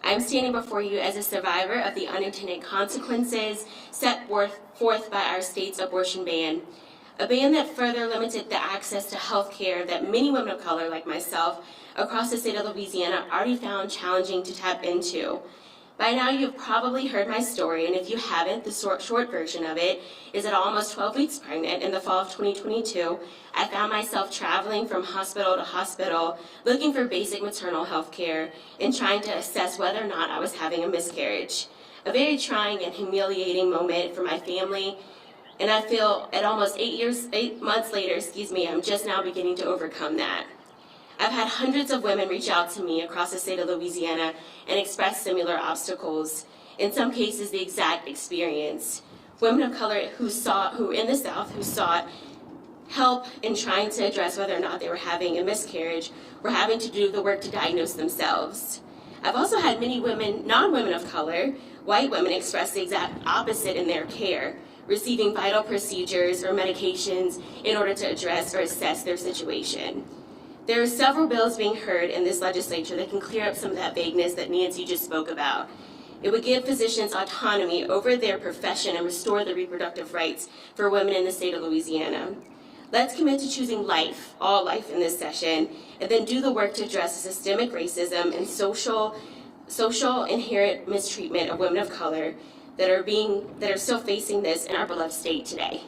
I'm standing before you as a survivor of the unintended consequences set forth by our state's abortion ban. A ban that further limited the access to health care that many women of color, like myself, across the state of Louisiana already found challenging to tap into. By now, you've probably heard my story, and if you haven't, the short version of it is that almost 12 weeks pregnant in the fall of 2022, I found myself traveling from hospital to hospital looking for basic maternal health care and trying to assess whether or not I was having a miscarriage. A very trying and humiliating moment for my family, and I feel at almost 8 months later, I'm just now beginning to overcome that. I've had hundreds of women reach out to me across the state of Louisiana and express similar obstacles, in some cases the exact experience. Women of color who in the South sought help in trying to address whether or not they were having a miscarriage were having to do the work to diagnose themselves. I've also had many women, non-women of color, white women, express the exact opposite in their care, receiving vital procedures or medications in order to address or assess their situation. There are several bills being heard in this legislature that can clear up some of that vagueness that Nancy just spoke about. It would give physicians autonomy over their profession and restore the reproductive rights for women in the state of Louisiana. Let's commit to choosing life, all life in this session, and then do the work to address systemic racism and social inherent mistreatment of women of color that are still facing this in our beloved state today.